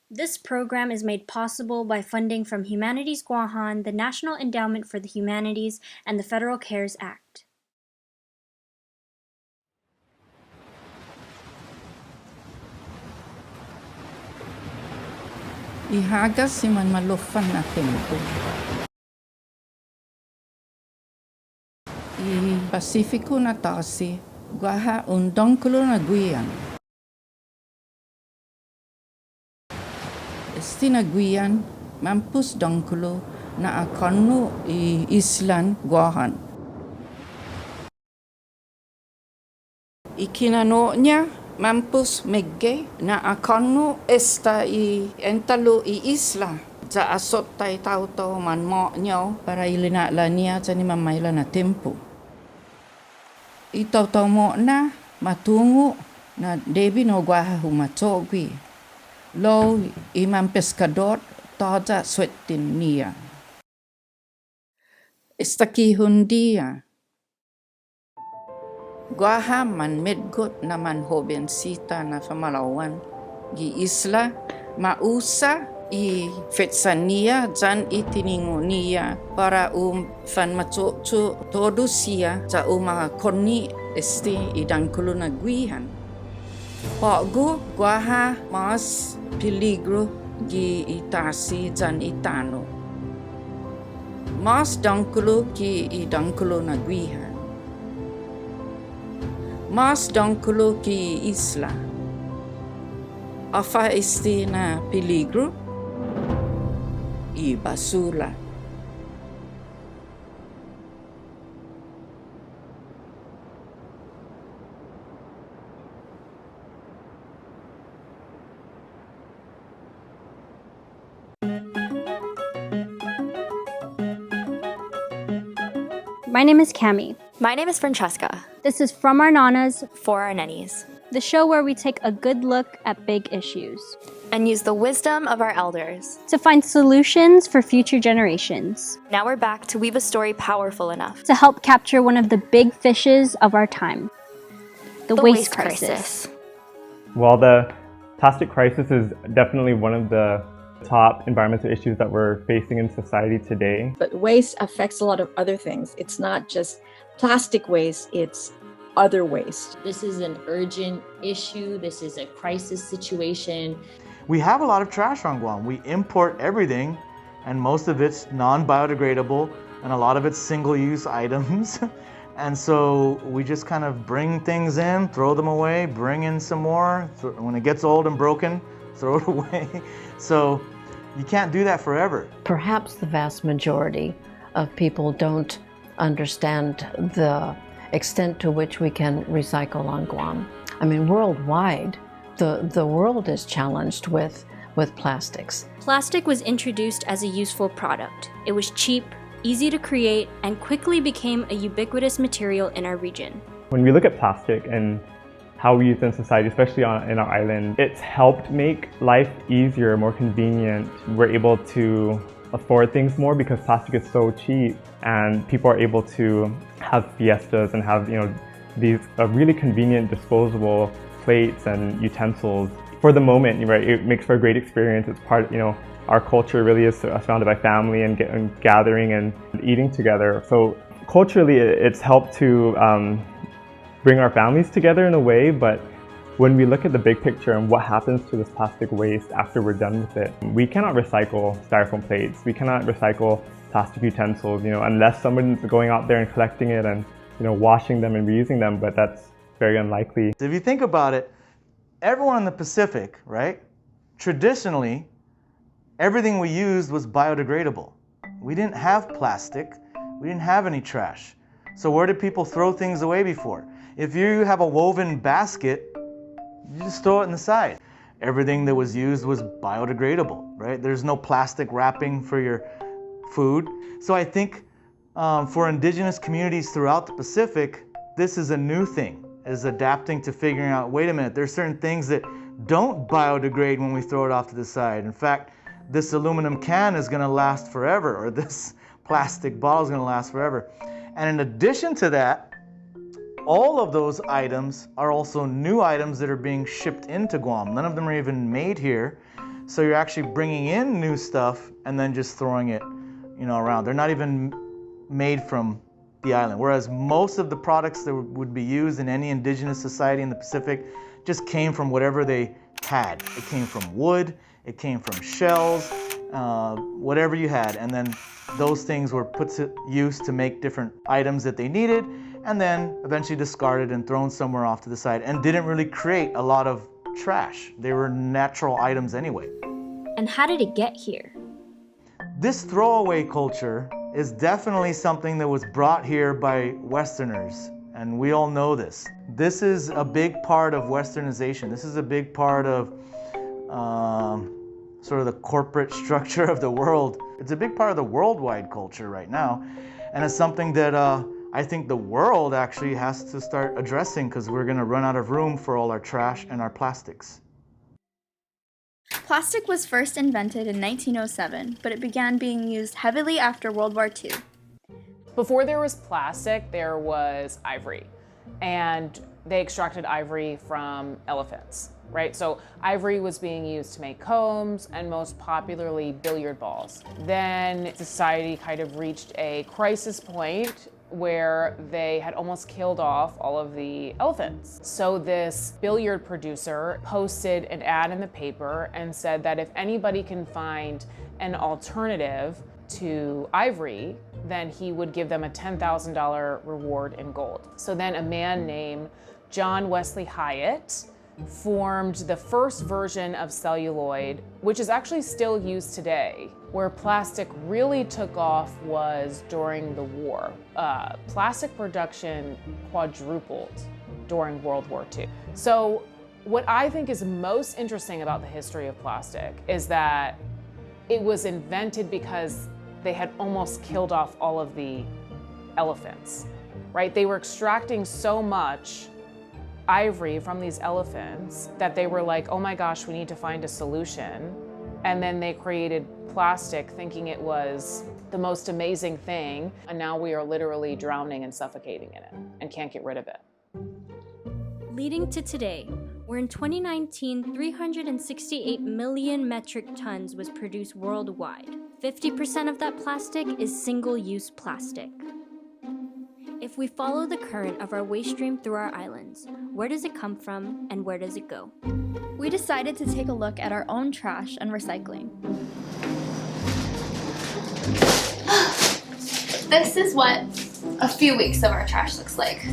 This program is made possible by funding from Humanities Guåhan, the National Endowment for the Humanities, and the Federal CARES Act. Ihagas si man malufan na tempo. I Pasifiko na tasi, guaha undongkulo na guian. Esti na guian, mampus dongkulo na akonu I islan guahan. Ikinano niya, mampus megge na akonu esta I entalo I isla. Sa asot tay tao man mo nyo para ilinala niya sa ni mamayla na tempo. Itaw mo na matungo na debi no guaha humatogwi. Lo imam pescador toda swetin niya. Istaki hundia. Guaha man medgot naman hobensita na famalawan. Gi isla mausa I fetsania jan itiningo niya para fan machocho todo siya sa mga koni esti idangkulo na guihan. Pogo guaha mas peligro gi itasi jan itano. Mas dangkulo ki idangkulo na guihan. Mas dangkulo ki isla. Afa esti na peligro I basura. My name is Cami. My name is Franceska. This is From Our Nånas, For Our Nenis. the show where we take a good look at big issues And use the wisdom of our elders. to find solutions for future generations, Now we're back to weave a story powerful enough. to help capture one of the big fishes of our time, the waste crisis. Well, the plastic crisis is definitely one of the top environmental issues that we're facing in society today. But waste affects a lot of other things. It's not just plastic waste, it's other waste. This is an urgent issue. This is a crisis situation. We have a lot of trash on Guam. We import everything, and most of it's non-biodegradable, and a lot of it's single-use items. And so we just kind of bring things in, throw them away, bring in some more. When it gets old and broken, throw it away. So you can't do that forever. Perhaps the vast majority of people don't understand the extent to which we can recycle on Guam. I mean, worldwide, the world is challenged with plastics. Plastic was introduced as a useful product. It was cheap, easy to create, and quickly became a ubiquitous material in our region. When we look at plastic and how we use it in society, especially in our island, it's helped make life easier, more convenient. We're able to afford things more because plastic is so cheap, and people are able to have fiestas and have these really convenient disposable plates and utensils. For the moment, right, it makes for a great experience. It's part, our culture really is surrounded by family and gathering and eating together. So culturally, it's helped to bring our families together in a way, but when we look at the big picture and what happens to this plastic waste after we're done with it, we cannot recycle styrofoam plates. We cannot recycle plastic utensils, unless someone's going out there and collecting it and, washing them and reusing them, but that's very unlikely. If you think about it, everyone in the Pacific, right? Traditionally, everything we used was biodegradable. We didn't have plastic. We didn't have any trash. So where did people throw things away before? If you have a woven basket, you just throw it in the side. Everything that was used was biodegradable, right? There's no plastic wrapping for your food. So I think for indigenous communities throughout the Pacific, this is a new thing, is adapting to figuring out, wait a minute, there's certain things that don't biodegrade when we throw it off to the side. In fact, this aluminum can is gonna last forever, or this plastic bottle is gonna last forever. And in addition to that, all of those items are also new items that are being shipped into Guam. None of them are even made here. So you're actually bringing in new stuff and then just throwing it, around. They're not even made from the island. Whereas most of the products that would be used in any indigenous society in the Pacific just came from whatever they had. It came from wood, it came from shells, whatever you had. And then those things were put to use to make different items that they needed, and then eventually discarded and thrown somewhere off to the side, and didn't really create a lot of trash. They were natural items anyway. And how did it get here? This throwaway culture is definitely something that was brought here by Westerners, and we all know this. This is a big part of Westernization. This is a big part of sort of the corporate structure of the world. It's a big part of the worldwide culture right now, and it's something that I think the world actually has to start addressing, because we're going to run out of room for all our trash and our plastics. Plastic was first invented in 1907, but it began being used heavily after World War II. Before there was plastic, there was ivory, and they extracted ivory from elephants, right? So ivory was being used to make combs and most popularly billiard balls. Then society kind of reached a crisis point where they had almost killed off all of the elephants. So this billiard producer posted an ad in the paper and said that if anybody can find an alternative to ivory, then he would give them a $10,000 reward in gold. So then a man named John Wesley Hyatt formed the first version of celluloid, which is actually still used today. Where plastic really took off was during the war. Plastic production quadrupled during World War II. So what I think is most interesting about the history of plastic is that it was invented because they had almost killed off all of the elephants, right? They were extracting so much ivory from these elephants that they were like, oh my gosh, we need to find a solution. And then they created plastic thinking it was the most amazing thing. And now we are literally drowning and suffocating in it and can't get rid of it. Leading to today, where in 2019, 368 million metric tons was produced worldwide. 50% of that plastic is single-use plastic. If we follow the current of our waste stream through our islands, where does it come from and where does it go? We decided to take a look at our own trash and recycling. This is what a few weeks of our trash looks like.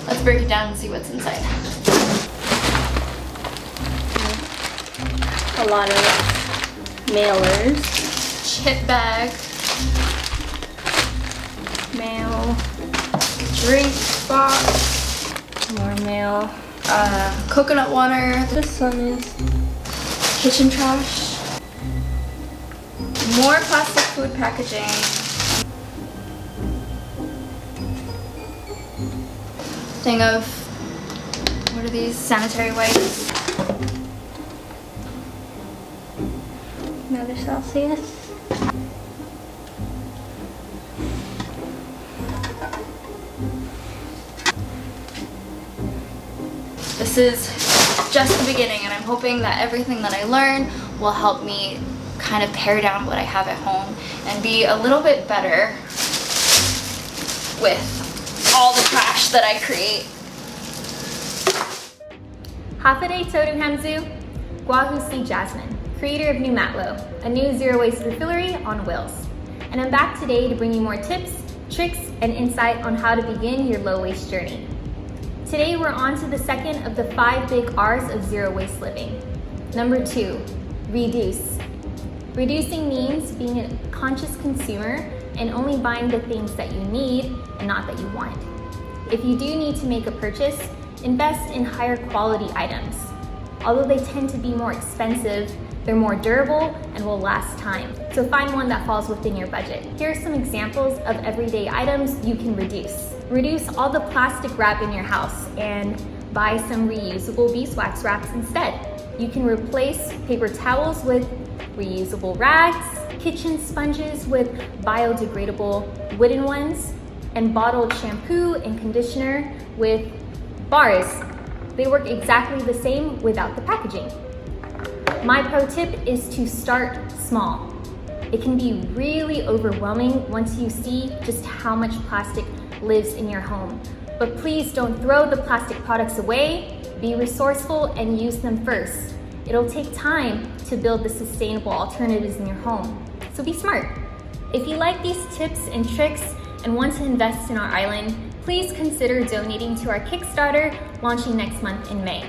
Let's break it down and see what's inside. A lot of mailers. Chip bag, mail, drink box, More mail. coconut water, This one is kitchen trash, more plastic food packaging, thing of, what are these, sanitary wipes, another Celsius. This is just the beginning, and I'm hoping that everything that I learn will help me kind of pare down what I have at home and be a little bit better with all the trash that I create. Hafide Todu Hamzu, Guahu Si Jasmine, creator of New Matlo, a new zero-waste refillery on wheels. And I'm back today to bring you more tips, tricks, and insight on how to begin your low-waste journey. Today we're on to the second of the 5 big R's of zero-waste living. Number 2, reduce. Reducing means being a conscious consumer and only buying the things that you need and not that you want. If you do need to make a purchase, invest in higher quality items. Although they tend to be more expensive, they're more durable and will last time. So find one that falls within your budget. Here are some examples of everyday items you can reduce. Reduce all the plastic wrap in your house and buy some reusable beeswax wraps instead. You can replace paper towels with reusable rags, kitchen sponges with biodegradable wooden ones, and bottled shampoo and conditioner with bars They work exactly the same without the packaging. My pro tip is to start small. It can be really overwhelming once you see just how much plastic lives in your home. But please don't throw the plastic products away. Be resourceful and use them first. It'll take time to build the sustainable alternatives in your home. So be smart. If you like these tips and tricks and want to invest in our island, please consider donating to our Kickstarter launching next month in May.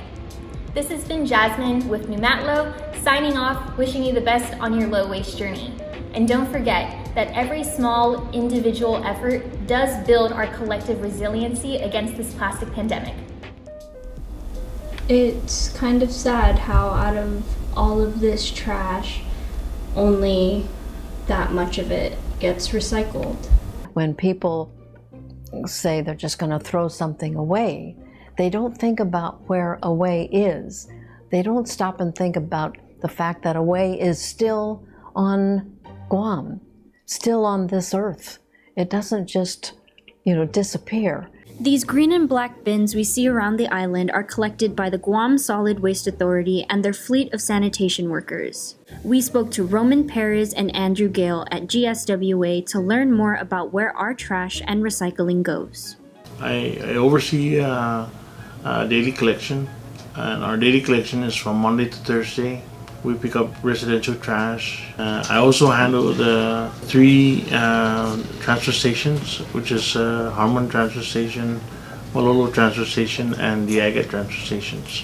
This has been Jasmine with New Matlo, signing off, wishing you the best on your low waste journey. And don't forget that every small individual effort does build our collective resiliency against this plastic pandemic. It's kind of sad how out of all of this trash, only that much of it gets recycled. When people say they're just going to throw something away, they don't think about where away is. They don't stop and think about the fact that away is still on Guam, still on this earth. It doesn't just, disappear. These green and black bins we see around the island are collected by the Guam Solid Waste Authority and their fleet of sanitation workers. We spoke to Roman Perez and Andrew Gale at GSWA to learn more about where our trash and recycling goes. I oversee daily collection, and our daily collection is from Monday to Thursday. We pick up residential trash. I also handle the 3 transfer stations, which is Harmon Transfer Station, Malolo Transfer Station, and the Agate Transfer Stations.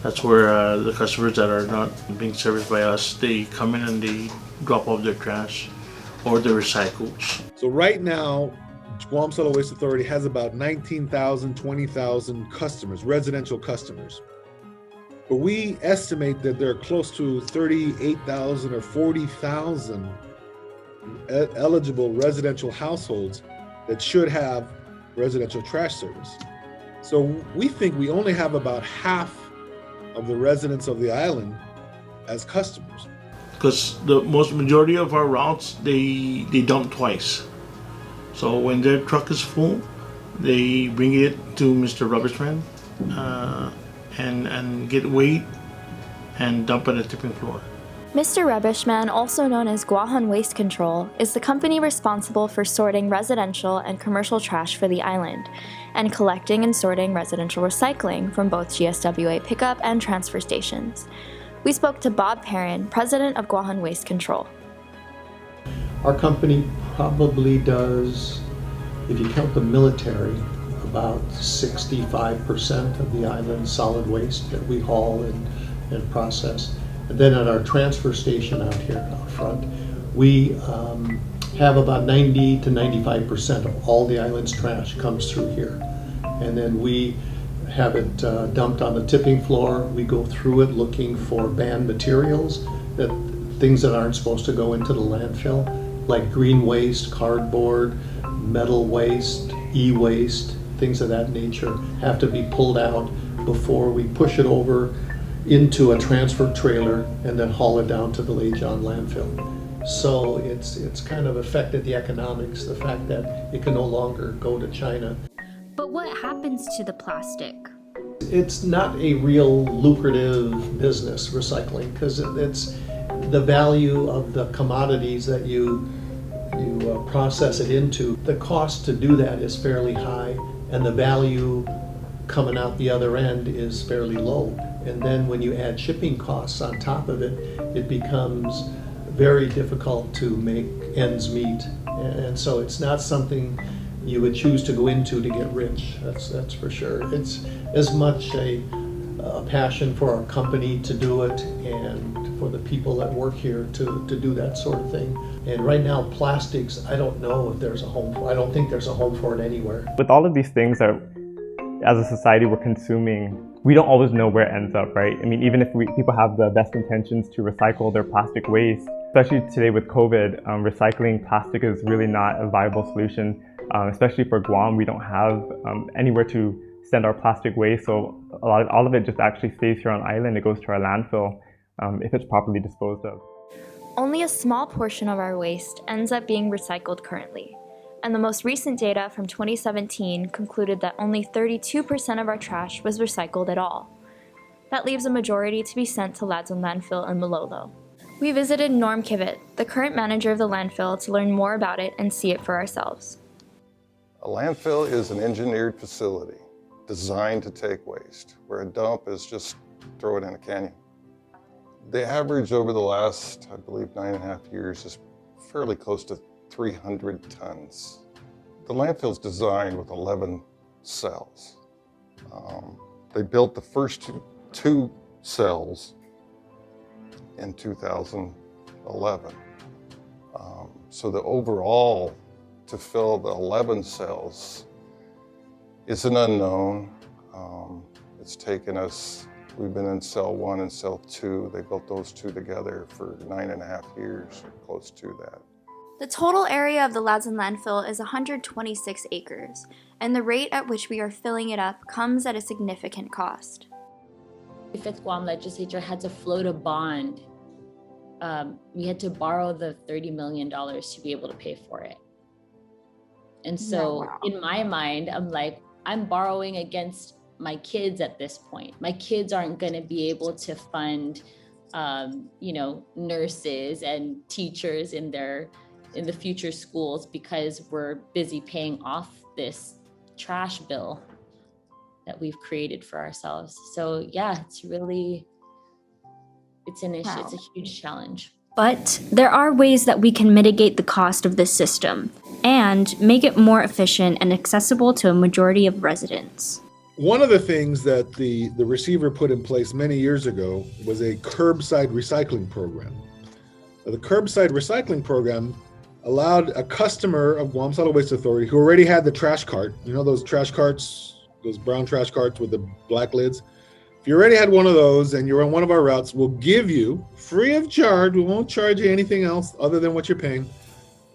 That's where the customers that are not being serviced by us, they come in and they drop off their trash or their recycles. So right now, Guam Solid Waste Authority has about 19,000, 20,000 customers, residential customers. But we estimate that there are close to 38,000 or 40,000 eligible residential households that should have residential trash service. So we think we only have about half of the residents of the island as customers. Because the majority of our routes, they dump twice. So when their truck is full, they bring it to Mr. Rubberman and get weighed and dump on the tipping floor. Mr. Rubbishman, also known as Guåhan Waste Control, is the company responsible for sorting residential and commercial trash for the island, and collecting and sorting residential recycling from both GSWA pickup and transfer stations. We spoke to Bob Perrin, president of Guåhan Waste Control. Our company probably does, if you count the military, about 65% of the island's solid waste that we haul and process. And then at our transfer station out here out front, we have about 90 to 95% of all the island's trash comes through here. And then we have it dumped on the tipping floor. We go through it looking for banned materials, things that aren't supposed to go into the landfill, like green waste, cardboard, metal waste, e-waste, things of that nature have to be pulled out before we push it over into a transfer trailer and then haul it down to the Lake John landfill. So it's kind of affected the economics, the fact that it can no longer go to China. But what happens to the plastic? It's not a real lucrative business, recycling, because it's the value of the commodities that you process it into. The cost to do that is fairly high, and the value coming out the other end is fairly low. And then when you add shipping costs on top of it, it becomes very difficult to make ends meet. And so it's not something you would choose to go into to get rich, that's for sure. It's as much a passion for our company to do it and for the people that work here to do that sort of thing. And right now, plastics, I don't know if there's a home for. I don't think there's a home for it anywhere. With all of these things that, as a society, we're consuming, we don't always know where it ends up, right? I mean, even if people have the best intentions to recycle their plastic waste, especially today with COVID, recycling plastic is really not a viable solution. Especially for Guam, we don't have anywhere to send our plastic waste, so all of it just actually stays here on island. It goes to our landfill if it's properly disposed of. Only a small portion of our waste ends up being recycled currently. and the most recent data from 2017 concluded that only 32% of our trash was recycled at all. That leaves a majority to be sent to Ladson Landfill in Malolo. We visited Norm Kivett, the current manager of the landfill, to learn more about it and see it for ourselves. A landfill is an engineered facility designed to take waste, where a dump is just throw it in a canyon. The average over the last, I believe, 9.5 years is fairly close to 300 tons. The landfill is designed with 11 cells. They built the first two cells in 2011. So the overall, to fill the 11 cells, is an unknown. It's taken us, we've been in cell 1 and cell 2. They built those two together for 9.5 years, or close to that. The total area of the Ladson landfill is 126 acres, and the rate at which we are filling it up comes at a significant cost. The 5th Guam legislature had to float a bond. We had to borrow the $30 million to be able to pay for it. And so in my mind, I'm like, I'm borrowing against my kids at this point. My kids aren't going to be able to fund, nurses and teachers in the future schools because we're busy paying off this trash bill that we've created for ourselves. So yeah, it's an issue. It's a huge challenge. But there are ways that we can mitigate the cost of this system and make it more efficient and accessible to a majority of residents. One of the things that the receiver put in place many years ago was a curbside recycling program. The curbside recycling program allowed a customer of Guam Solid Waste Authority who already had the trash cart, those trash carts, those brown trash carts with the black lids. If you already had one of those and you're on one of our routes, we'll give you, free of charge, we won't charge you anything else other than what you're paying,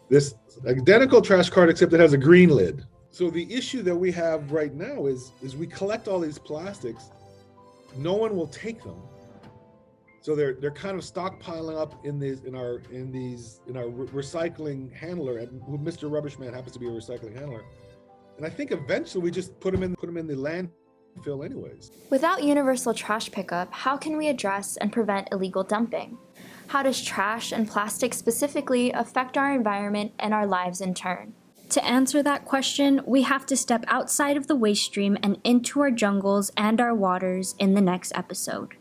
this identical trash cart except it has a green lid. So the issue that we have right now is we collect all these plastics, no one will take them. So they're kind of stockpiling up in our recycling handler, and Mr. Rubbishman happens to be a recycling handler. And I think eventually we just put them in the landfill anyways. Without universal trash pickup, how can we address and prevent illegal dumping? How does trash and plastic specifically affect our environment and our lives in turn? To answer that question, we have to step outside of the waste stream and into our jungles and our waters in the next episode.